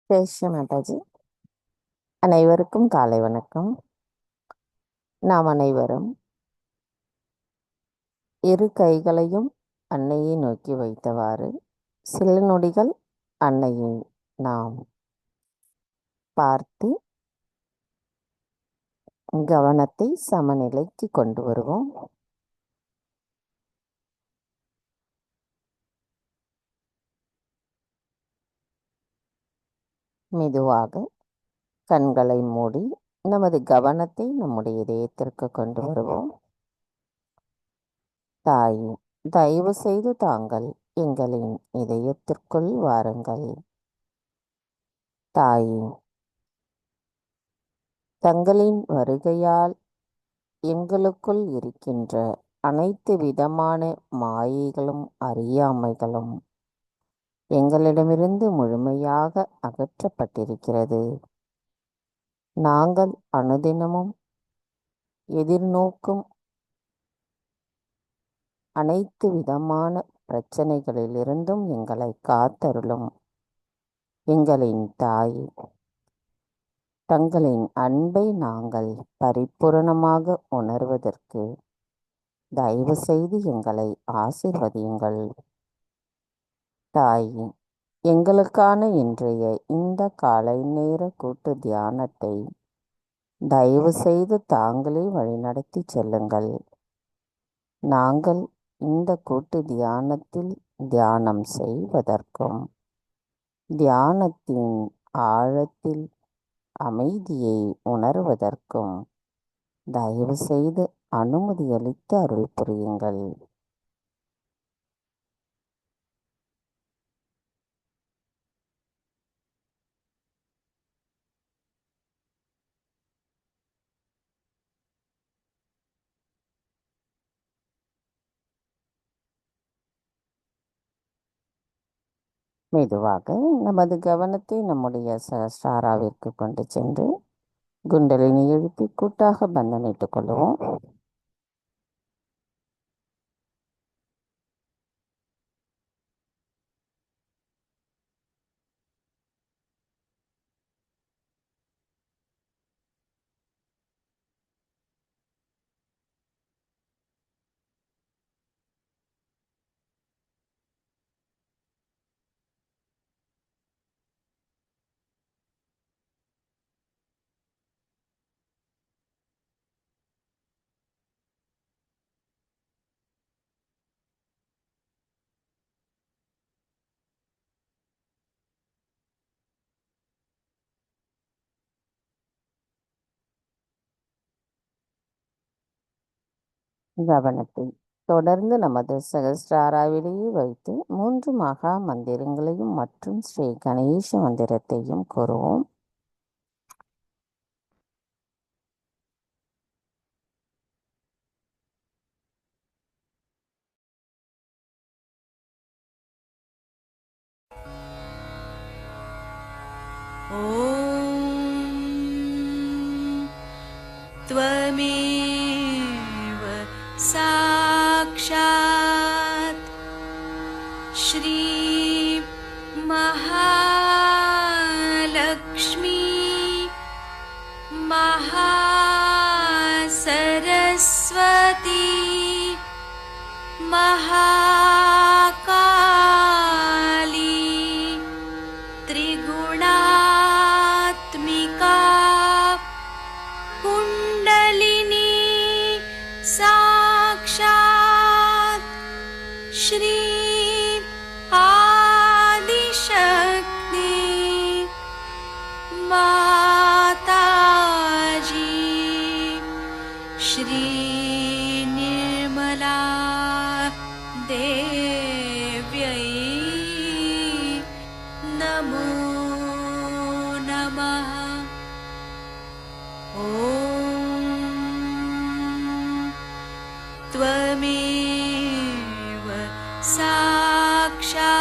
ஜெய் ஸ்ரீ மாதாஜி. அனைவருக்கும் காலை வணக்கம். நாம் அனைவரும் இரு கைகளையும் அன்னையை நோக்கி வைத்தவாறு சில நொடிகள் அன்னையை நாம் பார்த்து கவனத்தை சமநிலைக்கு கொண்டு வருவோம். மெதுவாக கண்களை மூடி நமது கவனத்தை நம்முடைய இதயத்திற்கு கொண்டு வருவோம். தாயே, தயவு செய்து தாங்கள் எங்களின் இதயத்திற்குள் வாருங்கள். தாயே, தங்களின் வருகையால் எங்களுக்குள் இருக்கின்ற அனைத்து விதமான மாயைகளும் அறியாமைகளும் எங்களிடமிருந்து முழுமையாக அகற்றப்பட்டிருக்கிறது. நாங்கள் அனுதினமும் எதிர்நோக்கும் அனைத்து விதமான பிரச்சனைகளிலிருந்தும் எங்களை காத்தருளும் எங்களின் தாய். தங்களின் அன்பை நாங்கள் பரிபூரணமாக உணர்வதற்கு தயவு செய்து எங்களை ஆசீர்வதியுங்கள். தாயே, எங்களுக்கான இன்றைய இந்த காலை நேர கூட்டு தியானத்தை தயவு செய்து தாங்களே வழிநடத்தி செல்லுங்கள். நாங்கள் இந்த கூட்டு தியானத்தில் தியானம் செய்வதற்கும் தியானத்தின் ஆழத்தில் அமைதியை உணர்வதற்கும் தயவு செய்து அனுமதியளித்து அருள் புரியுங்கள். மெதுவாக நமது கவனத்தை நம்முடைய சஹஸ்ராராவிற்கு கொண்டு சென்று குண்டலினி எழுப்பி கூட்டாக பந்தனிட்டுக் கொள்வோம். கவனத்தை தொடர்ந்து நமது சகஸ்ராராவிலேயே வைத்து 3 மகா மந்திரங்களையும் மற்றும் ஸ்ரீ கணேச மந்திரத்தையும் கூறுவோம். त्वमेव साक्षात् श्री महालक्ष्मी महासरस्वती महाकाली त्रिगुणात्मिका कुण्डलिनी साक्षात् श्री आदिशक्ति माताजी श्री निर्मला देव्यै नमो नमः। ॐ त्वमेव साक्षात्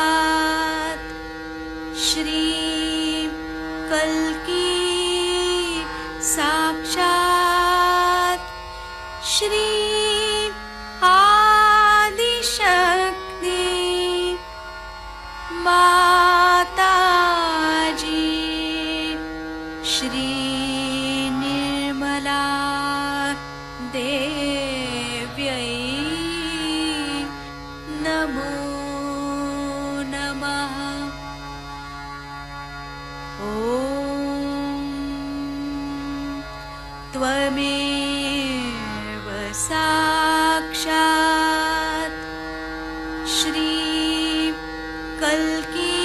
श्री कल्की साक्षात् श्री आदिशक्ति माताजी त्वमेव साक्षात् श्री कल्की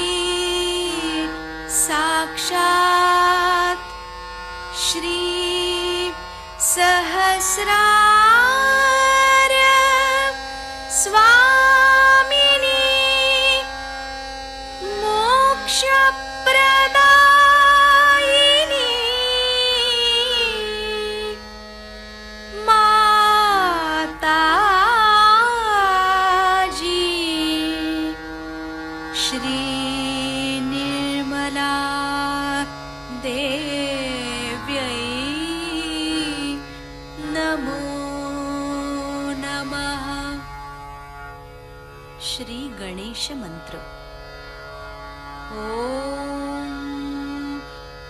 साक्षात् श्री सहस्रार्य स्वामिनी मोक्षप्रदायिनी माताजी श्री निर्मला देव्यै नमो नमः। श्री गणेश मंत्र। ॐ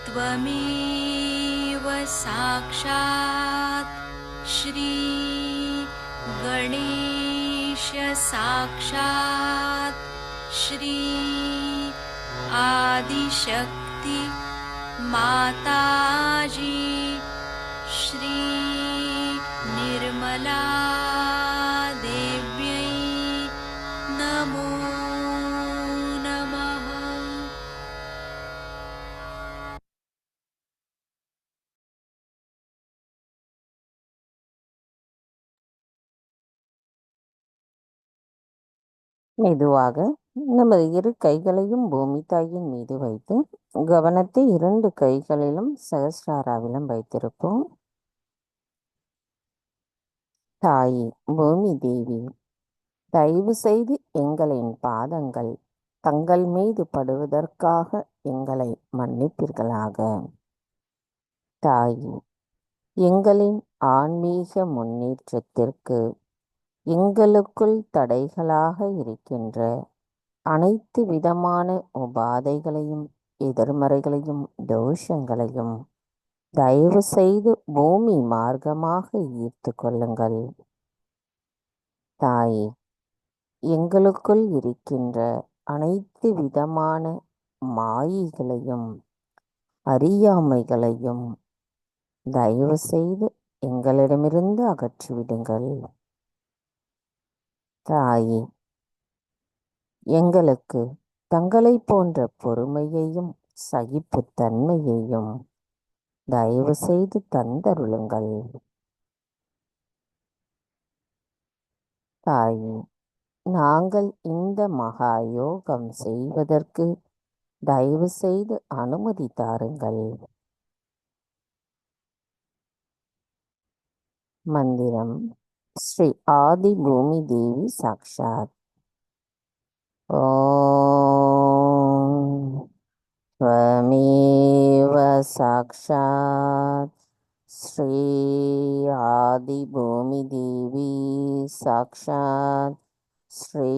त्वमेव साक्षात् श्री गणेश साक्षात् श्री आदिशक्ति माताजी श्री निर्मला देव्यै नमो नमः। மெதுவாக நமது இரு கைகளையும் பூமி தாயின் மீது வைத்து கவனத்தை 2 கைகளிலும் சகஸ்ராராவிலும் வைத்திருப்போம். தாயே பூமி தேவி, தயவு செய்து எங்களின் பாதங்கள் தங்கள் மீது படுவதற்காக எங்களை மன்னிப்பீர்களாக. தாயே, எங்களின் ஆன்மீக முன்னேற்றத்திற்கு எங்களுக்குள் தடைகளாக இருக்கின்ற அனைத்து விதமான உபாதைகளையும் எதிர்மறைகளையும் தோஷங்களையும் தயவு செய்து பூமி மார்க்கமாக ஈர்த்து கொள்ளுங்கள். தாயே, எங்களுக்குள் இருக்கின்ற அனைத்து விதமான மாயைகளையும் அறியாமைகளையும் தயவு செய்து எங்களிடமிருந்து அகற்றிவிடுங்கள். தாயே, எங்களுக்கு தங்களை போன்ற பொறுமையையும் சகிப்புத்தன்மையையும் தயவு செய்து தந்தருளுங்கள். தாயே, நாங்கள் இந்த மகா யோகம் செய்வதற்கு தயவு செய்து அனுமதி தாருங்கள். மந்திரம். ஸ்ரீ ஆதி பூமி தேவி சாக்ஷாத். ஓம் त्वमेव साक्षात् श्री आदि भूमि देवी साक्षात् श्री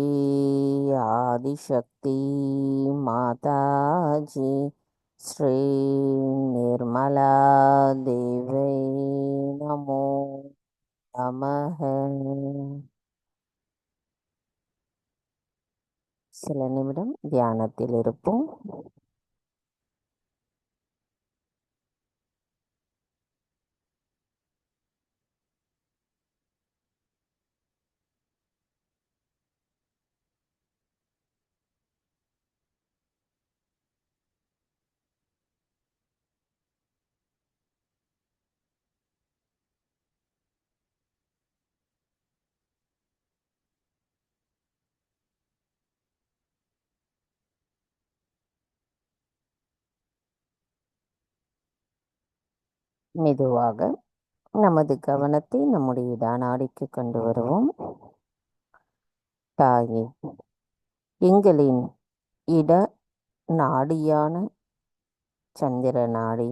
आदिशक्ति माताजी श्री निर्मला देवी नमो नमः. சில நிமிடம் தியானத்தில் இருப்போம். மெதுவாக நமது கவனத்தை நம்முடைய நாடிக்கு கொண்டு வருவோம். தாயே, எங்களின் இட நாடியான சந்திர நாடி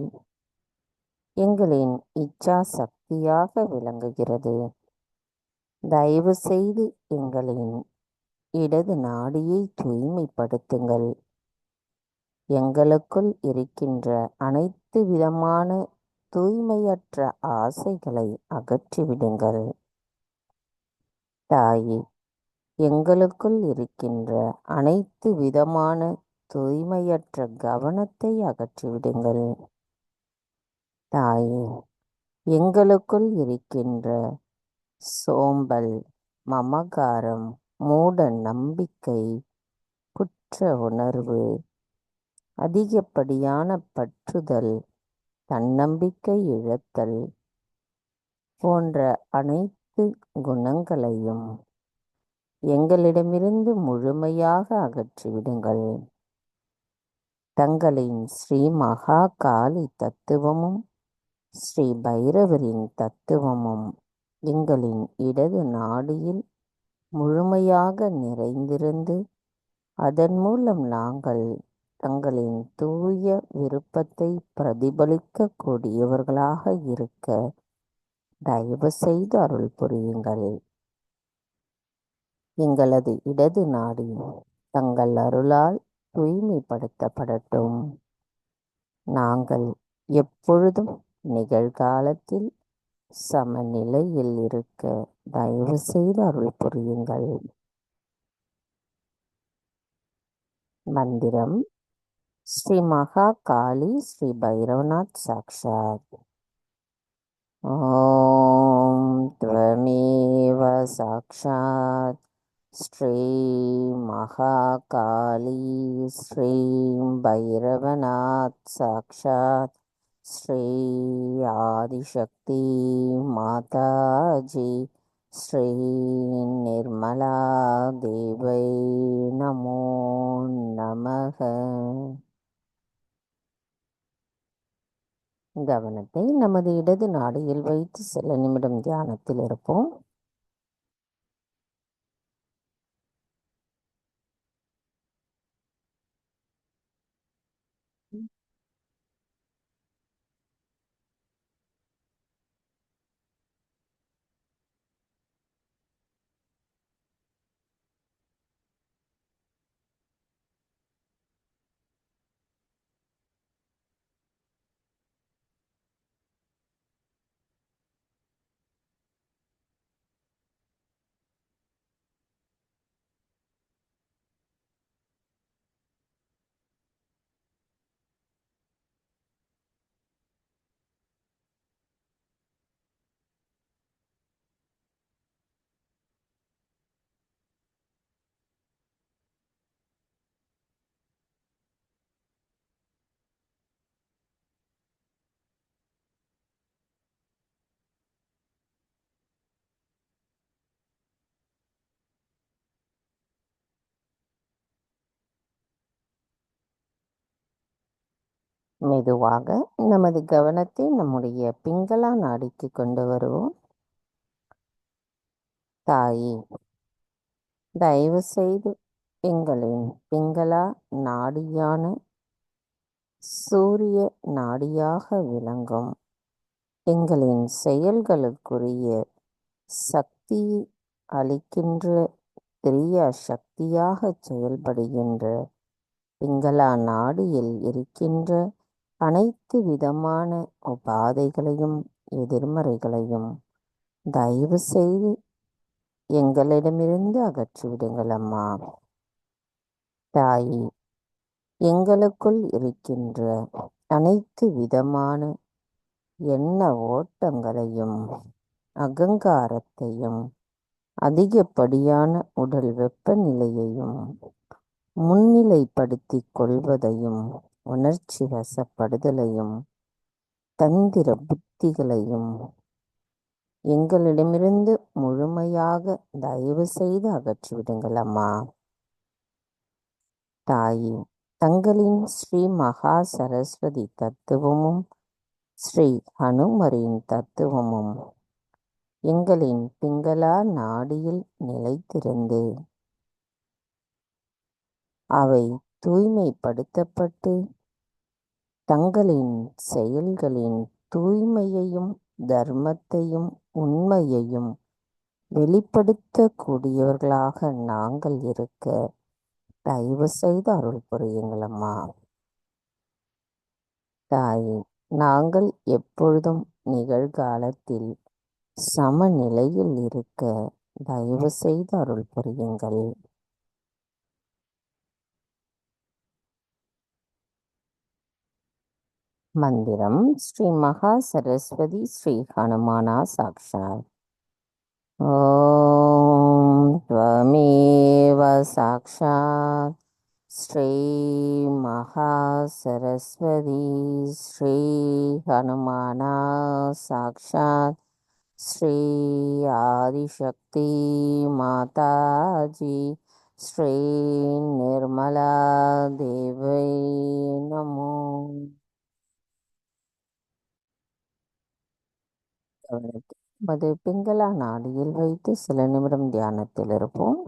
எங்களின் இச்சா சக்தியாக விளங்குகிறது. தயவு செய்து எங்களின் இடது நாடியை தூய்மைப்படுத்துங்கள். எங்களுக்குள் இருக்கின்ற அனைத்து விதமான தூய்மையற்ற ஆசைகளை அகற்றிவிடுங்கள். தாயே, எங்களுக்குள் இருக்கின்ற அனைத்து விதமான தூய்மையற்ற கவனத்தை அகற்றிவிடுங்கள். தாயே, எங்களுக்குள் இருக்கின்ற சோம்பல், மமகாரம், மூட நம்பிக்கை, குற்ற உணர்வு, அதிகப்படியான பற்றுதல், தன்னம்பிக்கை இழத்தல் போன்ற அனைத்து குணங்களையும் எங்களிடமிருந்து முழுமையாக அகற்றிவிடுங்கள். தங்களின் ஸ்ரீ மகா காளி தத்துவமும் ஸ்ரீ பைரவரின் தத்துவமும் எங்களின் இடது நாடியில் முழுமையாக நிறைந்திருந்து அதன் மூலம் நாங்கள் தங்களின் தூய விருப்பத்தை பிரதிபலிக்க கூடியவர்களாக இருக்க தயவு செய்து அருள் புரியுங்கள். எங்களது இடது நாடி தங்கள் அருளால் தூய்மைப்படுத்தப்படட்டும். நாங்கள் எப்பொழுதும் நிகழ்காலத்தில் சமநிலையில் இருக்க தயவு செய்து அருள் புரியுங்கள். மந்திரம் ஸ்ரீ மகா காளி ஸ்ரீ பைரவநாத் சாக்ஷாத். ஓம் त्वमेव சாக்ஷாத் ஸ்ரீ மகா காளி ஸ்ரீ பைரவநாத் சாக்ஷாத் ஸ்ரீ ஆதிசக்தி மாதாஜி ஸ்ரீ நிர்மலா தேவை நமோ நமக. கவனத்தை நமது இடது நாடியில் வைத்து சில நிமிடம் தியானத்தில் இருப்போம். மெதுவாக நமது கவனத்தை நம்முடைய பிங்களா நாடிக்கு கொண்டு வருவோம். தாயே, தயவு செய்து எங்களின் பிங்களா நாடியான சூரிய நாடியாக விளங்கும் எங்களின் செயல்களுக்குரிய சக்தி அளிக்கின்ற கிரியா சக்தியாக செயல்படுகின்ற பிங்களா நாடியில் இருக்கின்ற அனைத்து விதமான உபாதைகளையும் எதிர்மறைகளையும் தயவு செய்து எங்களிடமிருந்து அகற்றிவிடுங்கள் அம்மா. தாயே, எங்களுக்குள் இருக்கின்ற அனைத்து விதமான எண்ண ஓட்டங்களையும் அகங்காரத்தையும் அதிகப்படியான உடல் வெப்பநிலையையும் முன்னிலைப்படுத்திக் கொள்வதையும் உணர்ச்சி வசப்படுதலையும் தந்திர புத்திகளையும் எங்களிடமிருந்து முழுமையாக தயவு செய்து அகற்றிவிடுங்கள் அம்மா. தாயே, தங்களின் ஸ்ரீ மகா சரஸ்வதி தத்துவமும் ஸ்ரீ ஹனுமரின் தத்துவமும் எங்களின் பிங்களா நாடியில் நிலைத்திருந்து அவை தூய்மைப்படுத்தப்பட்டு தங்களின் செயல்களின் தூய்மையையும் தர்மத்தையும் உண்மையையும் வெளிப்படுத்தக்கூடியவர்களாக நாங்கள் இருக்க தயவு செய்து அருள் புரியுங்கள் அம்மா. தாயே, நாங்கள் எப்பொழுதும் நிகழ்காலத்தில் சமநிலையில் இருக்க தயவு செய்து அருள் புரியுங்கள். மந்திரம் ஸ்ரீ மகா சரஸ்வதி ஸ்ரீ ஹனுமானா சாக்ஷாத். ஓம் त्वमेव சாக்ஷாத் ஸ்ரீ மகா சரஸ்வதி ஸ்ரீ ஹனுமானா சாக்ஷாத் ஸ்ரீ ஆதிசக்தி மாதாஜி ஸ்ரீ நிர்மலா தேவை நமோ. கவனத்தை நமது பிங்களா நாடியில் வைத்து சில நிமிடம் தியானத்தில் இருப்போம்.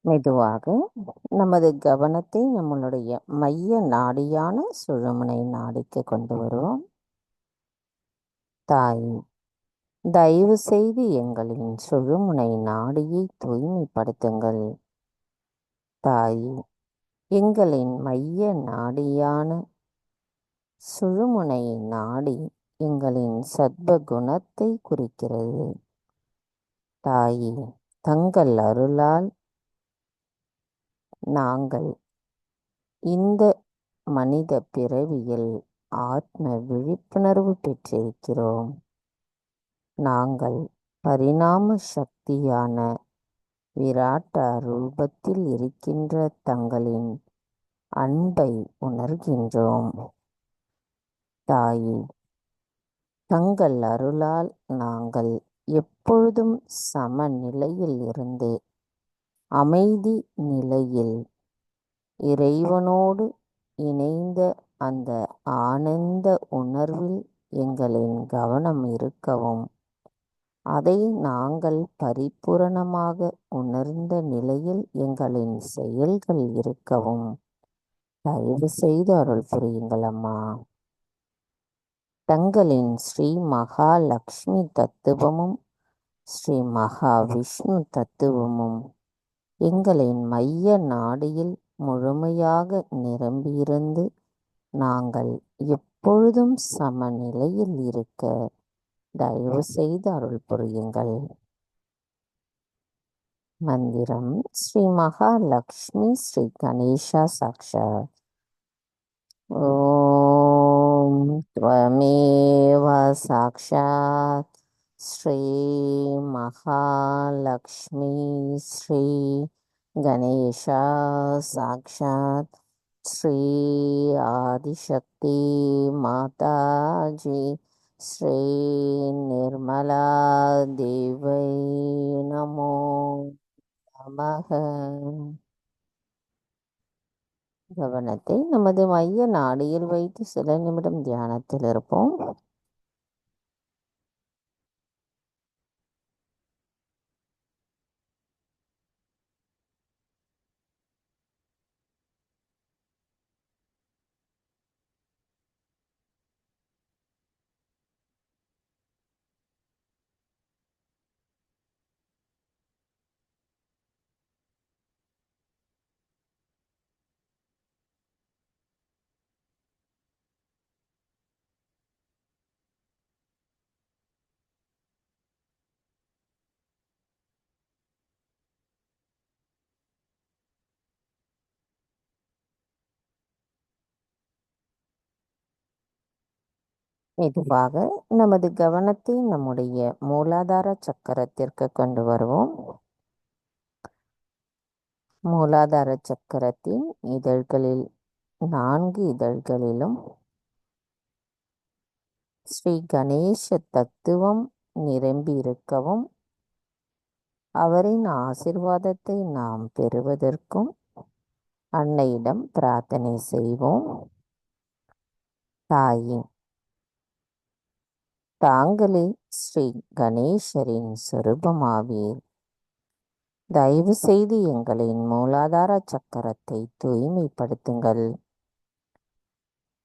மெதுவாக நமது கவனத்தை நம்மளுடைய மைய நாடியான சுழுமுனை நாடிக்கு கொண்டு வருவோம். தாய், தயவு செய்து எங்களின் சுழுமுனை நாடியை தூய்மைப்படுத்துங்கள். தாய், எங்களின் மைய நாடியான சுழுமுனை நாடி எங்களின் சத்வகுணத்தை குறிக்கிறது. தாயே, தங்கள் அருளால் நாங்கள் இந்த மனித பிறவியில் ஆத்ம விழிப்புணர்வு பெற்றிருக்கிறோம். நாங்கள் பரிணாம சக்தியான விராட்ட ரூபத்தில் இருக்கின்ற தங்களின் அன்பை உணர்கின்றோம். தாயே, தங்கள் அருளால் நாங்கள் எப்பொழுதும் சமநிலையில் இருந்து அமைதி நிலையில் இறைவனோடு இணைந்த அந்த ஆனந்த உணர்வில் எங்களின் கவனம் இருக்கவும், அதை நாங்கள் பரிபூரணமாக உணர்ந்த நிலையில் எங்களின் செயல்கள் இருக்கவும் தயவு செய்து அருள் புரியுங்கள் அம்மா. தங்களின் ஸ்ரீ மகாலட்சுமி தத்துவமும் ஸ்ரீ மகா விஷ்ணு தத்துவமும் எங்களின் மைய நாடியில் முழுமையாக நிரம்பியிருந்து நாங்கள் எப்பொழுதும் சமநிலையில் இருக்க தயவு செய்து அருள் புரியுங்கள். மந்திரம் ஸ்ரீ மகாலட்சுமி ஸ்ரீ கணேஷா சாக்ஷாத். ஓம் त्वमेव சாக்ஷாத் ஸ்ரீ மகாலட்சுமி ஸ்ரீ கணேஷா சாக்ஷாத் ஸ்ரீ ஆதிசக்தி மாதாஜி ஸ்ரீ நிர்மலா தேவை நமோ நமக. கவனத்தை நமது மைய நாடியில் வைத்து சில நிமிடம் தியானத்தில் இருப்போம். மெதுவாக நமது கவனத்தை நம்முடைய மூலாதார சக்கரத்திற்கு கொண்டு வருவோம். மூலாதார சக்கரத்தின் இதழ்களில் 4 இதழ்களிலும் ஸ்ரீ கணேச தத்துவம் நிரம்பி இருக்கவும், அவரின் ஆசிர்வாதத்தை நாம் பெறுவதற்கும் அன்னையிடம் பிரார்த்தனை செய்வோம். தாயே, தாங்களே ஸ்ரீ கணேசரின் சொரூபமாவீர். தயவு செய்து எங்களின் மூலாதார சக்கரத்தை தூய்மைப்படுத்துங்கள்.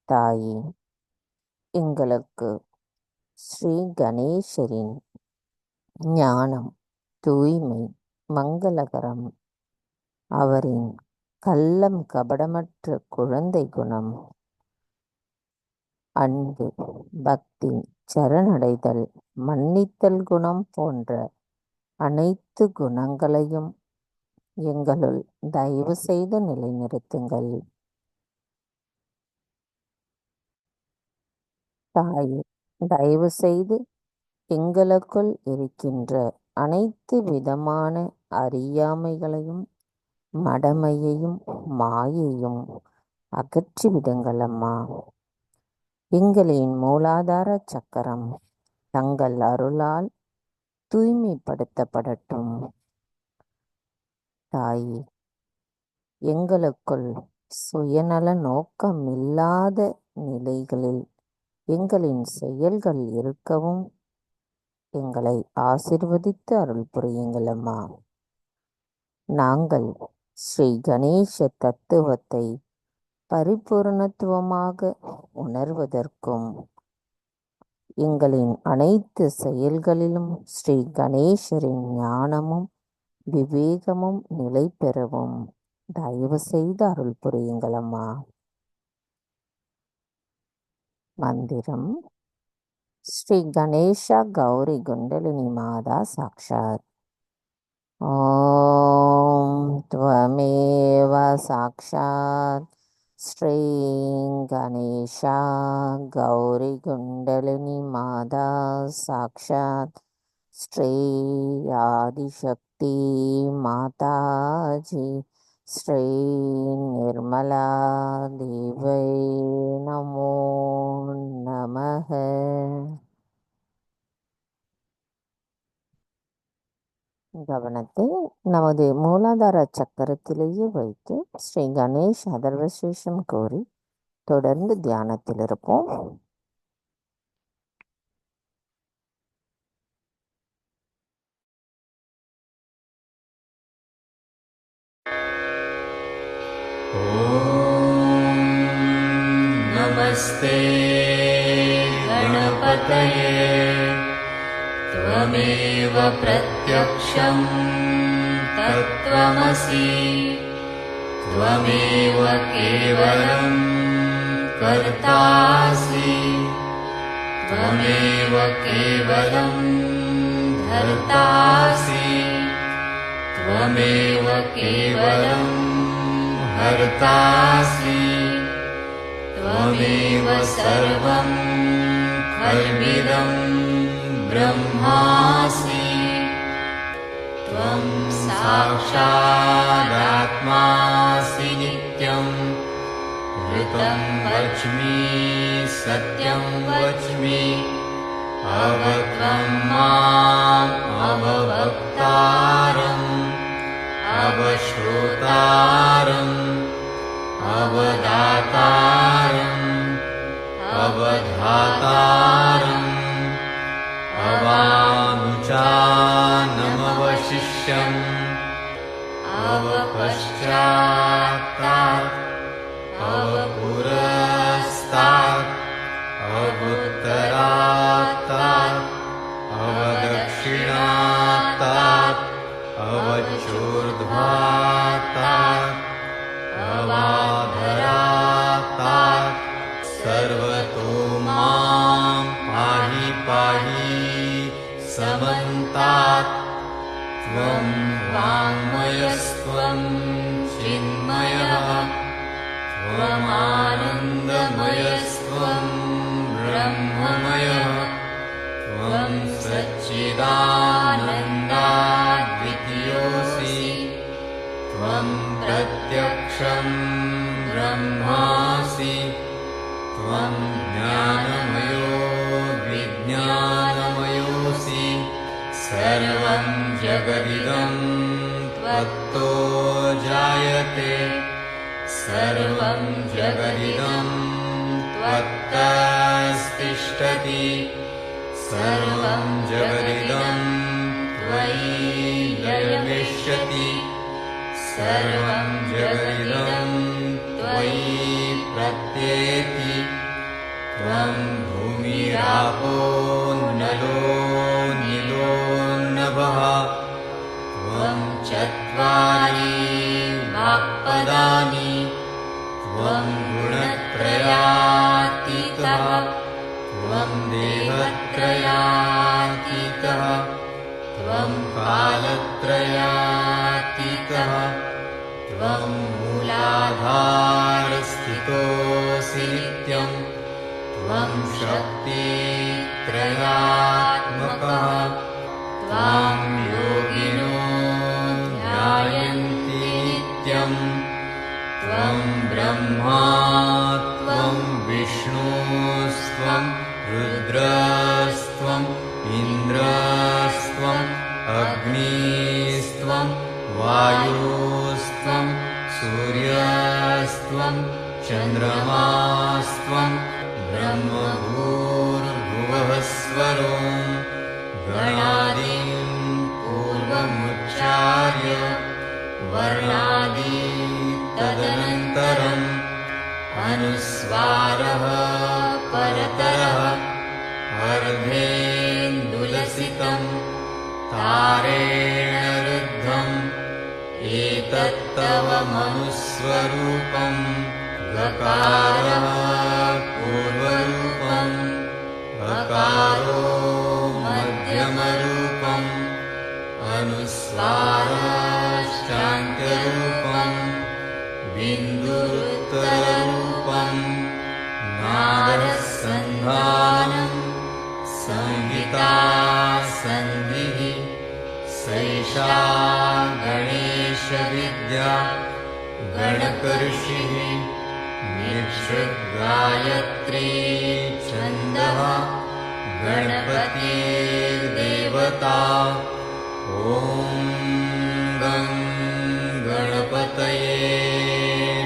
தாயே, எங்களுக்கு ஸ்ரீ கணேசரின் ஞானம், தூய்மை, மங்களகரம், அவரின் கள்ளம் கபடமற்ற குழந்தை குணம், அன்பு, பக்தி, சரணடைதல், மன்னித்தல் குணம் போன்ற அனைத்து குணங்களையும் எங்களுள் தயவு செய்து நிலைநிறுத்துங்கள். தாயே, தயவு செய்து எங்களுக்குள் இருக்கின்ற அனைத்து விதமான அறியாமைகளையும் மடமையையும் மாயையும் அகற்றிவிடுங்கள் அம்மா. எங்களின் மூலாதார சக்கரம் தங்கள் அருளால் தூய்மைப்படுத்தப்படட்டும். தாயே, எங்களுக்குள் சுயநல நோக்கமில்லாத நிலைகளில் எங்களின் செயல்கள் இருக்கவும் எங்களை ஆசிர்வதித்து அருள் புரியுங்கள் அம்மா. நாங்கள் ஸ்ரீ கணேச தத்துவத்தை பரிபூரணத்துவமாக உணர்வதற்கும் எங்களின் அனைத்து செயல்களிலும் ஸ்ரீ கணேசரின் ஞானமும் விவேகமும் நிலை பெறவும் தயவு செய்து அருள் புரியுங்கள் அம்மா. மந்திரம்: ஸ்ரீ கணேஷா கௌரி குண்டலினி மாதா சாக்ஷாத். ஓம் த்வமேவ சாக்ஷாத் ஸ்ரீ கணேஷா கௌரி குண்டலினி மாதா சாக்ஷாத் ஸ்ரீ ஆதிசக்தி மாதாஜி ஸ்ரீ நிர்மலா தேவை நமோ நமः. கவனத்தை நமது மூலாதார சக்கரத்திலேயே வைத்து ஸ்ரீ கணேஷ் அதர்வசேஷம் கோரி தொடர்ந்து தியானத்தில் இருப்போம். नमस्ते गणपतये त्वमेव प्रत्यक्षं तत्त्वमसि त्वमेव केवलं कर्तासि त्वमेव केवलं धर्तासि त्वमेव केवलं हर्तासि त्वमेव सर्वं खल्विदं ब्रह्मासि त्वं साक्षादात्मासि नित्यं ऋतं वच्मि सत्यं वच्मि अवत्वं माम् अववक्तारम् अवश्रोतारम् अवदातारम् अवधातारम् अवानुचानमवशिष्यम् अवपश्चात्तात् अवपुरस्तात् अवुत्तरात्तात् अवदक्षिणात्तात् अवचूर्ध्वात्तात् अवाधरात्तात् सर्वतो मां पाहि पाहि समन्तात् त्वं वाङ्मयस्त्वं चिन्मयः त्वमानन्दमयस्त्वं ब्रह्ममयः त्वं सच्चिदानन्दाद्वितीयोऽसि त्वं प्रत्यक्षं ब्रह्मासि त्वं ज्ञानमयो विज्ञानमयोऽसि सर्वं जगदिदं त्वत्तो जायते सर्वं जगदिदं त्वत्तस्तिष्ठति सर्वं जगदिदं त्वयि लयमिष्यति सर्वं जगदिदं त्वयि प्रत्येति त्वं भूमिरापो नलो नीलो नभः त्वं चत्वारि वाक्पदानि त्वं गुणत्रयातीतः त्वं देहत्रयातीतः त्वं कालत्रयातीतः त्वं मूलाधारस्थितोऽसि नित्यं त्वं शक्तित्रयात्मकः त्वां योगिनो ध्यायन्ति नित्यं त्वं ब्रह्मा त्वं विष्णुस्त्वं रुद्रस्त्वम् इन्द्रस्त्वम् अग्निस्त्वं वायुस्त्वं सूर्यस्त्वं चन्द्रमास्त्वं ब्रह्मभूर्भुवः स्वरो गणादिं पूर्वमुच्चार्य वर्णादि तदनन्तरम् अनुस्वारः परतरः अर्धेन्दुलसितं तारेण रुद्धम् एतत्तव मनुस्वरूपं गकारः पूर्वरूपम् अकारो मध्यमरूपम् अनुस्वारश्चान्त्यरूपम् बिन्दुरुत्तररूपम् नादसन्धानं संहिता सन्धिः सैषा गणेशविद्या गणकऋषिः निःसृद्गायत्री छन्दः गणपतिर्देवता ॐ गं गणपतये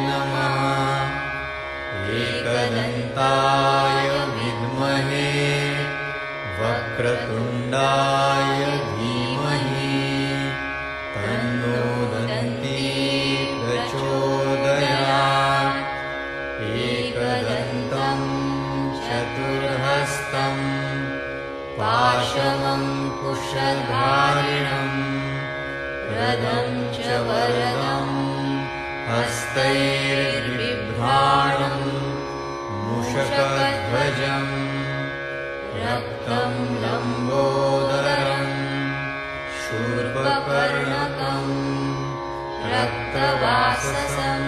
नमः एकदन्ताय विद्महे वक्रतुण्डाय धीमहि तन्नो दन्ती प्रचोदयात् एकदन्तं चतुर्हस्तं पाशमङ्कुशधारिणं रदं च वरदं हस्तैर्बिभ्राणं मूषकध्वजम् रक्तं लम्बोदरं शूर्पकर्णकं रक्तवाससं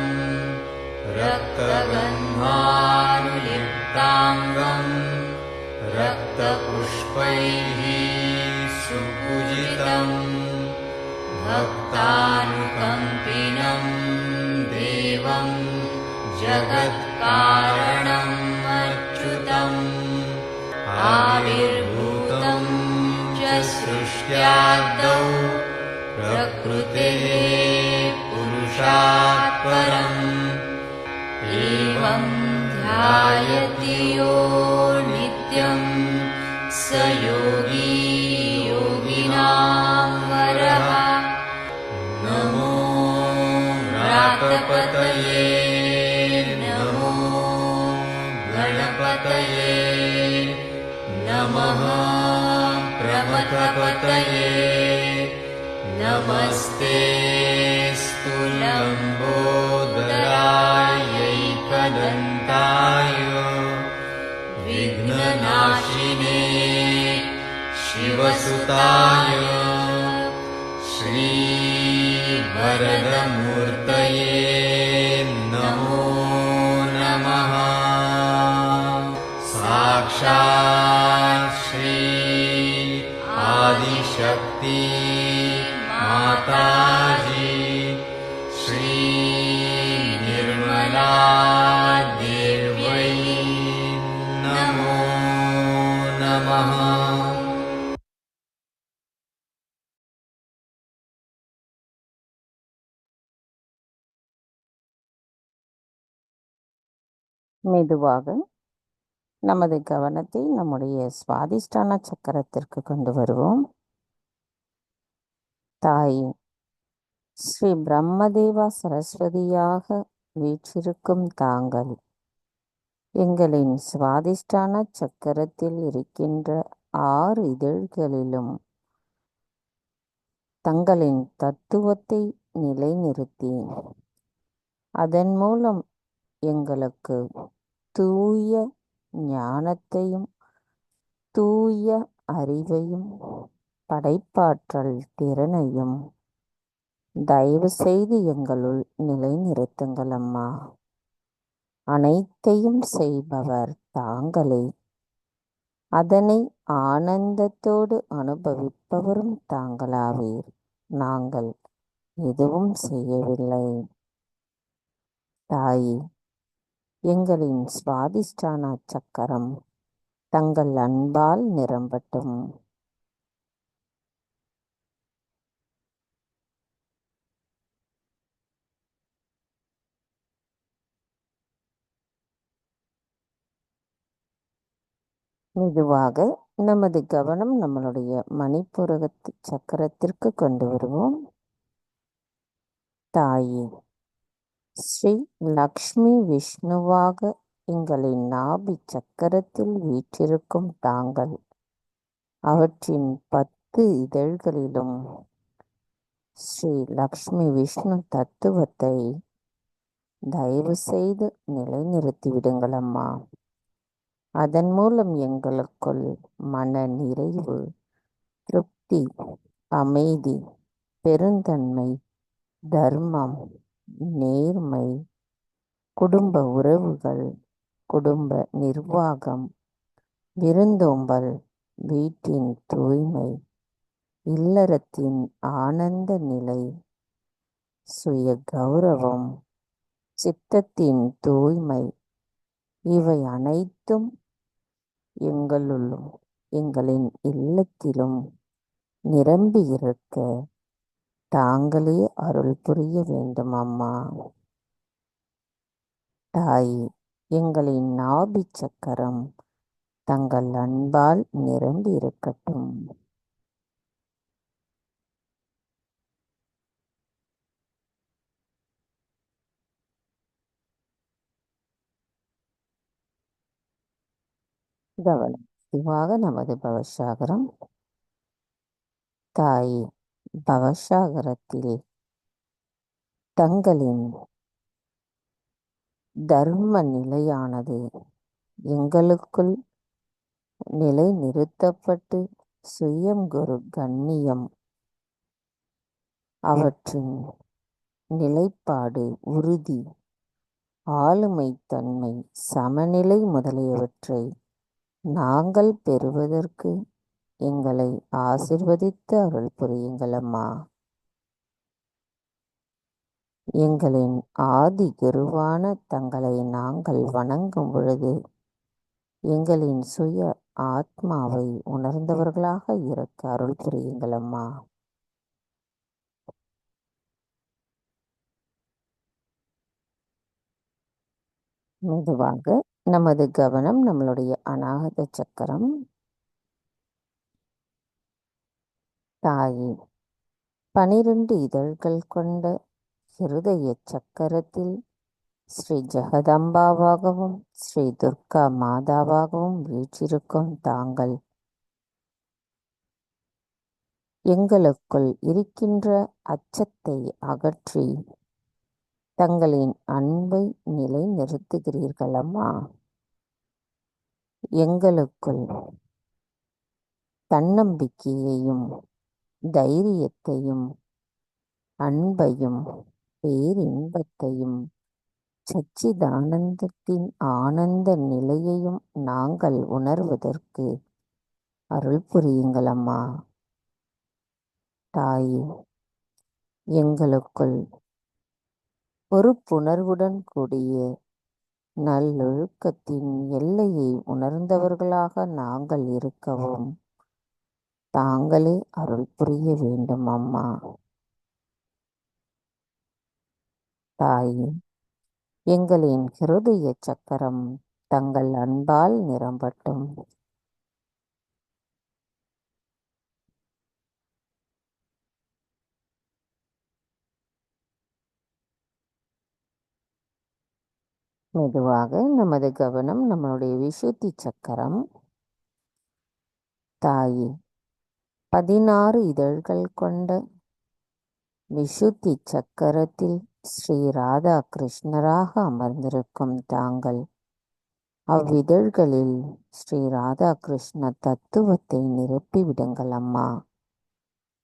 रक्तगन्धानुलिप्ताङ्गं रक्तपुष्पैः सुपूजितं भक्तानुकम्पिनं देवं जगत्कारणम् अच्युतम् आविर्भूतं च सृष्ट्यादौ प्रकृतेः पुरुषात् परम् एवं ध्यायति यो नित्यं स योगी योगिनां वरः नमो व्रातपतये नमो गणपतये नमः प्रमथपतये नमस्ते स्तुलम्बोदरायैकदन्ताय विघ्ननाशिने शिवसुताय श्रीवरदमूर्तये नमो नमः साक्षात् श्री आदिशक्ति माताजी श्री निर्मला देव्यै नमो नमः। மெதுவாக நமது கவனத்தை நம்முடைய சுவாதிஷ்டான சக்கரத்திற்கு கொண்டு வருவோம். தாய் ஸ்ரீ பிரம்மதேவா சரஸ்வதியாக வீற்றிருக்கும் தாங்கள் எங்களின் சுவாதிஷ்டான சக்கரத்தில் இருக்கின்ற 6 இதழ்களிலும் தங்களின் தத்துவத்தை நிலைநிறுத்தி அதன் மூலம் எங்களுக்கு தூய ஞானத்தையும் தூய அறிவையும் படைப்பாற்றல் திறனையும் தயவு செய்து எங்களுள் நிலைநிறுத்துங்கள் அம்மா. அனைத்தையும் செய்பவர் தாங்களே, அதனை ஆனந்தத்தோடு அனுபவிப்பவரும் தாங்களாவீர். நாங்கள் எதுவும் செய்யவில்லை. தாயே, எங்களின் சுவாதிஷ்டான சக்கரம் தங்கள் அன்பால் நிரம்பட்டும். மெதுவாக நமது கவனம் நம்மளுடைய மணிப்புரகத்து சக்கரத்திற்கு கொண்டு வருவோம். தாயே, ஸ்ரீ லக்ஷ்மி விஷ்ணுவாக எங்களின் நாபி சக்கரத்தில் வீற்றிருக்கும் தாங்கள் அவற்றின் 10 இதழ்களிலும் ஸ்ரீ லக்ஷ்மி விஷ்ணு தத்துவத்தை தயவு செய்து நிலைநிறுத்திவிடுங்கள் அம்மா. அதன் மூலம் எங்களுக்குள் மன நிறைவு, திருப்தி, அமைதி, பெருந்தன்மை, தர்மம், நேர்மை, குடும்ப உறவுகள், குடும்ப நிர்வாகம், விருந்தோம்பல், வீட்டின் தூய்மை, இல்லறத்தின் ஆனந்த நிலை, சுய கௌரவம், சித்தத்தின் தூய்மை, இவை அனைத்தும் எங்களுள்ளும் எங்களின் இல்லத்திலும் நிரம்பி இருக்க தாங்களே அருள் புரிய வேண்டும் அம்மா. தாயே, எங்களின் நாபி சக்கரம் தங்கள் அன்பால் நிரம்பி இருக்கட்டும். கவனம் இதுவாக நமது பவசாகரம். தாயே, பவசாகரத்தில் தங்களின் தர்ம நிலையானது எங்களுக்குள் நிலை நிறுத்தப்பட்டு சுயம் குரு கண்ணியம், அவற்றின் நிலைப்பாடு, உறுதி, ஆளுமைத்தன்மை, சமநிலை முதலியவற்றை நாங்கள் பெறுவதற்கு எங்களை ஆசிர்வதித்து அருள் புரியுங்கள் அம்மா. எங்களின் ஆதி குருவான தங்களை நாங்கள் வணங்கும் பொழுது எங்களின் சுய ஆத்மாவை உணர்ந்தவர்களாக இருக்க அருள் புரியுங்கள் அம்மா. மெதுவாக நமது கவனம் நம்மளுடைய அநாகத சக்கரம். தாயே, 12 இதழ்கள் கொண்ட ஹிருதய சக்கரத்தில் ஸ்ரீ ஜெகதம்பாவாகவும் ஸ்ரீ துர்கா மாதாவாகவும் வீற்றிருக்கும் தாங்கள் எங்களுக்குள் இருக்கின்ற அச்சத்தை அகற்றி தங்களின் அன்பை நிலை நிறுத்துகிறீர்கள் அம்மா. எங்களுக்குள் தன்னம்பிக்கையையும் தைரியத்தையும் அன்பையும் பேரின்பத்தையும் சச்சிதானந்தத்தின் ஆனந்த நிலையையும் நாங்கள் உணர்வதற்கு அருள் புரியுங்கள் அம்மா. தாயே, எங்களுக்குள் பொறுப்புணர்வுடன் கூடிய நல்லொழுக்கத்தின் எல்லையை உணர்ந்தவர்களாக நாங்கள் இருக்கவும் தாங்களே அருள் புரிய வேண்டும் அம்மா. தாயே, எங்களின் ஹிருதய சக்கரம் தங்கள் அன்பால் நிரம்பட்டும். மெதுவாக நமது கவனம் நம்மளுடைய விசுத்தி சக்கரம். தாயே, 16 இதழ்கள் கொண்ட விசுத்தி சக்கரத்தில் ஸ்ரீ ராதா கிருஷ்ணராக அமர்ந்திருக்கும் தாங்கள் அவ்விதழ்களில் ஸ்ரீ ராதா கிருஷ்ண தத்துவத்தை நிரப்பிவிடுங்கள் அம்மா.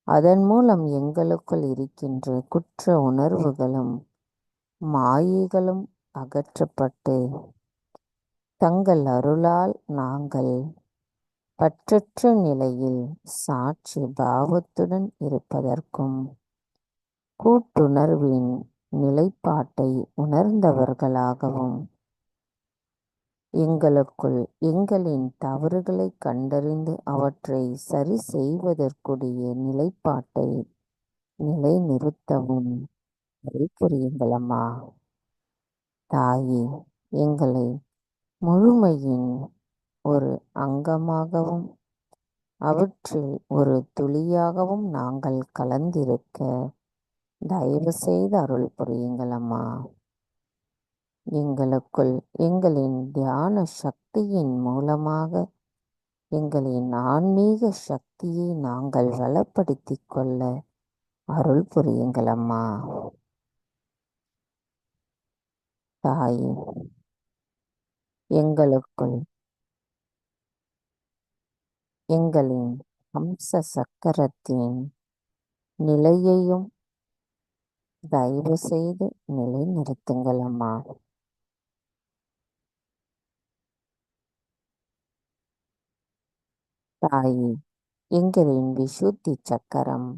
அதன் மூலம் எங்களுக்குள் இருக்கின்ற குற்ற உணர்வுகளும் மாயைகளும் அகற்றப்பட்டு தங்கள் அருளால் நாங்கள் பற்றற்ற நிலையில் சாட்சி பாவத்துடன் இருப்பதற்கும் கூட்டுணர்வின் நிலைப்பாட்டை உணர்ந்தவர்களாகவும் எங்களுக்குள் எங்களின் தவறுகளை கண்டறிந்து அவற்றை சரி செய்வதற்குரிய நிலைப்பாட்டை நிலைநிறுத்தவும் புரியுங்கள் அம்மா. தாயே, எங்களை முழுமையின் ஒரு அங்கமாகவும் அவற்றில் ஒரு துளியாகவும் நாங்கள் கலந்திருக்க தயவு செய்து அருள் புரியுங்கள் அம்மா. எங்களுக்குள் எங்களின் தியான சக்தியின் மூலமாக எங்களின் ஆன்மீக சக்தியை நாங்கள் வளப்படுத்திக் கொள்ள அருள் புரியுங்கள் அம்மா. தாயே, எங்களுக்குள் எங்களின் ஹம்ச சக்கரத்தின் நிலையையும் தயவு செய்து நிலைநிறுத்துங்கள் அம்மா. தாயே, எங்களின் விசுத்தி சக்கரம்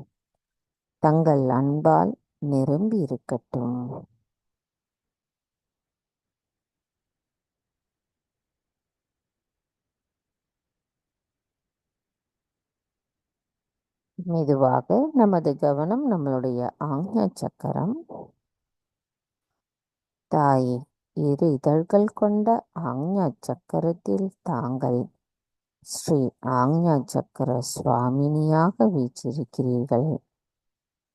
தங்கள் அன்பால் நிரம்பி இருக்கட்டும். மெதுவாக நமது கவனம் நம்மளுடைய ஆக்ஞா சக்கரம். தாயே, 2 இதழ்கள் கொண்ட ஆக்ஞா சக்கரத்தில் தாங்கள் ஸ்ரீ ஆக்ஞா சக்கர சுவாமினியாக வீற்றிருக்கிறீர்கள்.